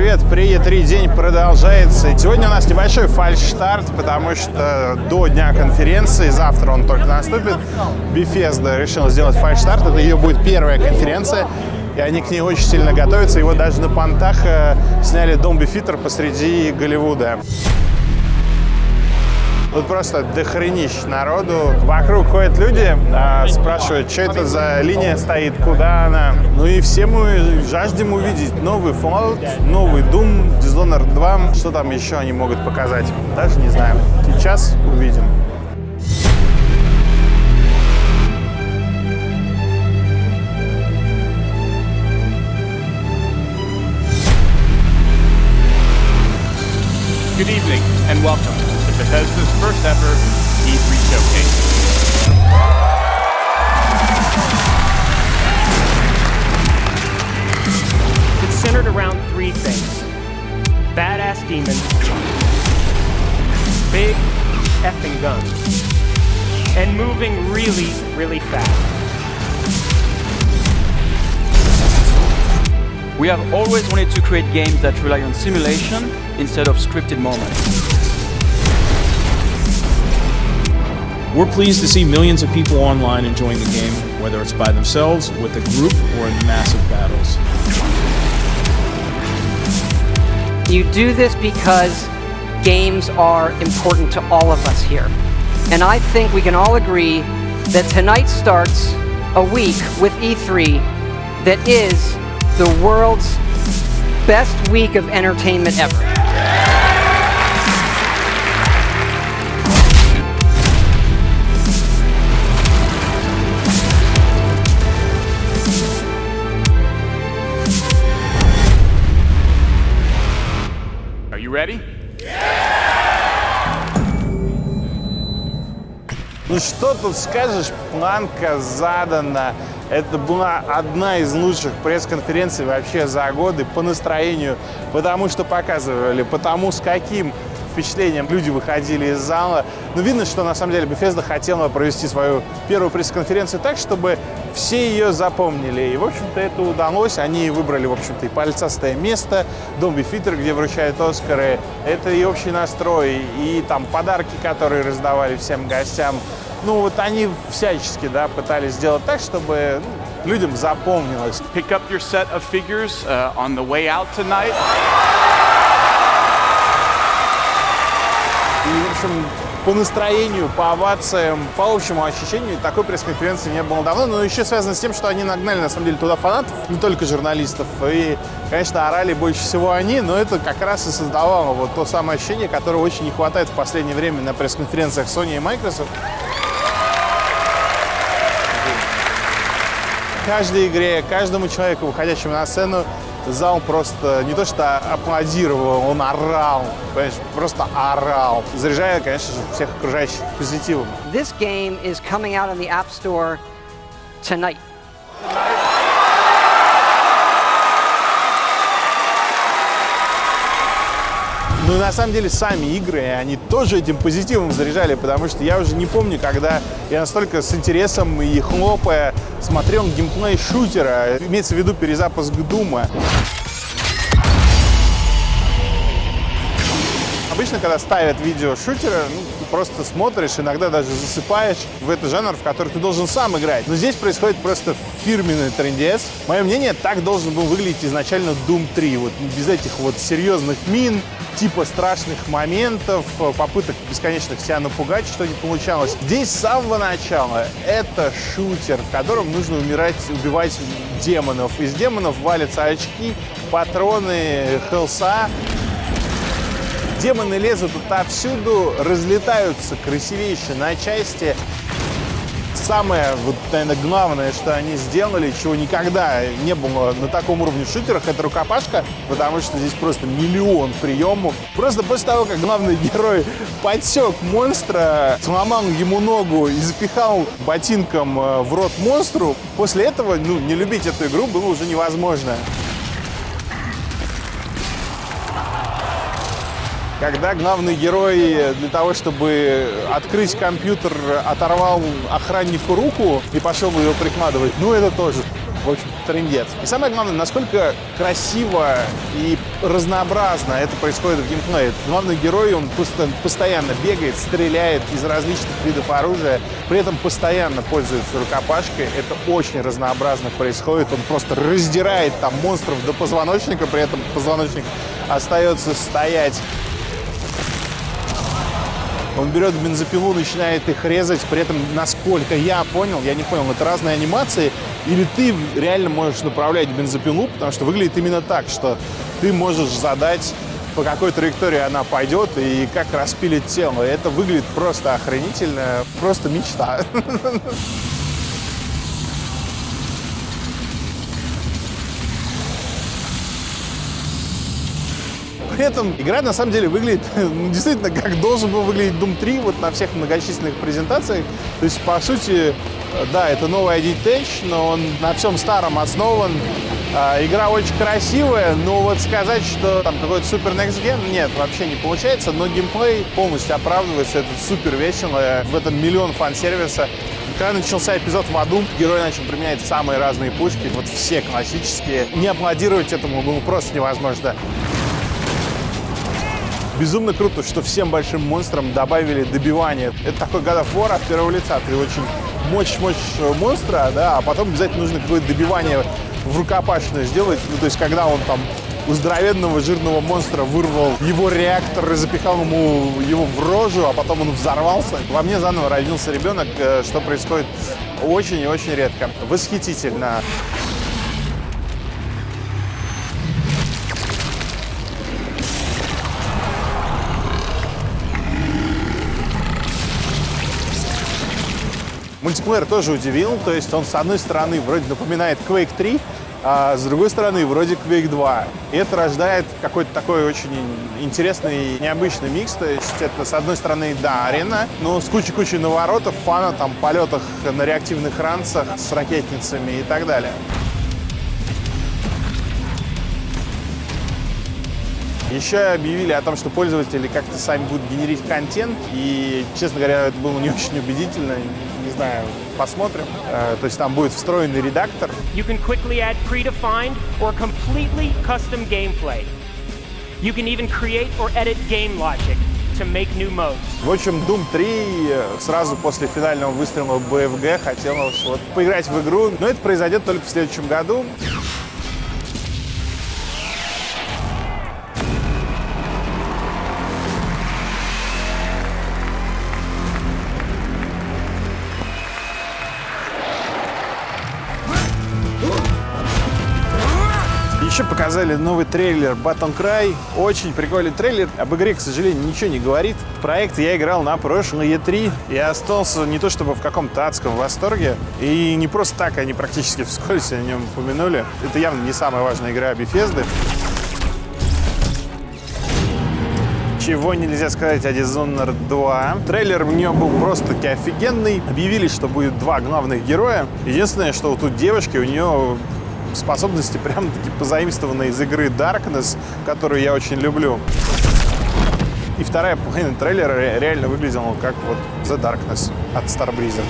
привет! При E3 день продолжается. Сегодня у нас небольшой фальшстарт, потому что до дня конференции, завтра он только наступит, Bethesda решила сделать фальшстарт. Это ее будет первая конференция, и они к ней очень сильно готовятся. Его даже на понтах сняли Домби Фитер посреди Голливуда. Тут просто дохренищ народу. Вокруг ходят люди, спрашивают, что это за линия стоит, куда она. Ну и все мы жаждем увидеть новый Fallout, новый Doom, Dishonored 2. Что там еще они могут показать? Даже не знаю. Сейчас увидим. Good evening and welcome to Bethesda's first ever E3 showcase. It's centered around three things: badass demons, big effing guns, and moving really, really fast. We have always wanted to create games that rely on simulation instead of scripted moments. We're pleased to see millions of people online enjoying the game, whether it's by themselves, with a group, or in massive battles. You do this because games are important to all of us here. And I think we can all agree that tonight starts a week with E3 that is the world's best week of entertainment ever. Are you ready? Ну что тут скажешь, планка задана. Это была одна из лучших пресс-конференций вообще за годы по настроению, потому что показывали, потому с каким впечатлением люди выходили из зала. Ну, видно, что на самом деле Bethesda хотела провести свою первую пресс-конференцию так, чтобы все ее запомнили. И, в общем-то, это удалось. Они выбрали, в общем-то, и пальцастое место, Домби Фитер, где вручают Оскары. Это и общий настрой, и там подарки, которые раздавали всем гостям. Ну, вот они всячески, да, пытались сделать так, чтобы людям запомнилось. Pick up your set of figures on the way out tonight. И, в общем, по настроению, по овациям, по общему ощущению такой пресс-конференции не было давно. Но еще связано с тем, что они нагнали, на самом деле, туда фанатов, не только журналистов. И, конечно, орали больше всего они, но это как раз и создавало вот то самое ощущение, которого очень не хватает в последнее время на пресс-конференциях Sony и Microsoft. Каждой игре, каждому человеку, выходящему на сцену, зал просто не то что аплодировал, он орал, понимаешь, просто орал, заряжая, конечно же, всех окружающих позитивом. This game is coming out on the App Store tonight. Ну и на самом деле сами игры, они тоже этим позитивом заряжали, потому что я уже не помню, когда я настолько с интересом и хлопая смотрел геймплей шутера, имеется в виду перезапуск Дума. Обычно, когда ставят видео шутера, ты просто смотришь, иногда даже засыпаешь в этот жанр, в который ты должен сам играть. Но здесь происходит просто фирменный трындец. Мое мнение, так должен был выглядеть изначально Doom 3. Вот без этих вот серьезных мин, типа страшных моментов, попыток бесконечных себя напугать, что не получалось. Здесь с самого начала это шутер, в котором нужно убивать демонов. Из демонов валятся очки, патроны, хелса. Демоны лезут отовсюду, разлетаются красивейше на части. Самое, вот, наверное, главное, что они сделали, чего никогда не было на таком уровне в шутерах, это рукопашка, потому что здесь просто миллион приемов. Просто после того, как главный герой подсек монстра, сломал ему ногу и запихал ботинком в рот монстру, после этого, не любить эту игру было уже невозможно. Когда главный герой для того, чтобы открыть компьютер, оторвал охраннику руку и пошел его прикладывать, это тоже в общем, трындец. И самое главное, насколько красиво и разнообразно это происходит в геймплее. Главный герой, он постоянно бегает, стреляет из различных видов оружия, при этом постоянно пользуется рукопашкой. Это очень разнообразно происходит. Он просто раздирает там монстров до позвоночника, при этом позвоночник остается стоять. Он берет бензопилу, начинает их резать, при этом, насколько я не понял, это разные анимации, или ты реально можешь направлять бензопилу, потому что выглядит именно так, что ты можешь задать, по какой траектории она пойдет и как распилить тело. Это выглядит просто охренительно, просто мечта. При этом игра на самом деле выглядит действительно как должен был выглядеть Doom 3 вот на всех многочисленных презентациях. То есть, по сути, да, это новый ID Tech, но он на всем старом основан. Игра очень красивая, но вот сказать, что там какой-то супер next gen, нет, вообще не получается. Но геймплей полностью оправдывается, это супер весело, в этом миллион фан-сервиса. Когда начался эпизод в аду, герой начал применять самые разные пушки, вот все классические. Не аплодировать этому было просто невозможно. Безумно круто, что всем большим монстрам добавили добивание. Это такой God of War от первого лица. Ты очень мощь монстра, да, а потом обязательно нужно какое-то добивание в рукопашную сделать. Ну, то есть, когда он там у здоровенного жирного монстра вырвал его реактор и запихал ему его в рожу, а потом он взорвался. Во мне заново родился ребенок, что происходит очень и очень редко. Восхитительно. Мультиплеер тоже удивил, то есть он с одной стороны вроде напоминает Quake 3, а с другой стороны вроде Quake 2. И это рождает какой-то такой очень интересный, необычный микс. То есть это с одной стороны, да, арена, но с кучей наворотов, фана, там, полетах на реактивных ранцах с ракетницами и так далее. Еще объявили о том, что пользователи как-то сами будут генерить контент, и, честно говоря, это было не очень убедительно. Не знаю, посмотрим. То есть там будет встроенный редактор. You can quickly add predefined or completely custom gameplay. You can even create or edit game logic to make new modes. В общем, Doom 3 сразу после финального выстрела BFG хотелось вот поиграть в игру, но это произойдет только в следующем году. Еще показали новый трейлер Baton Cry. Очень прикольный трейлер. Об игре, к сожалению, ничего не говорит. В проект я играл на прошлой E3 и остался не то чтобы в каком-то адском восторге. И не просто так, они практически вскользь о нем упомянули. Это явно не самая важная игра Bethesda. Чего нельзя сказать о Dishonored 2. Трейлер у нее был просто-таки офигенный. Объявили, что будет два главных героя. Единственное, что вот тут девушки, у нее способности прям-таки позаимствованные из игры Darkness, которую я очень люблю. И вторая половина трейлера реально выглядела как вот The Darkness от Starbreeze.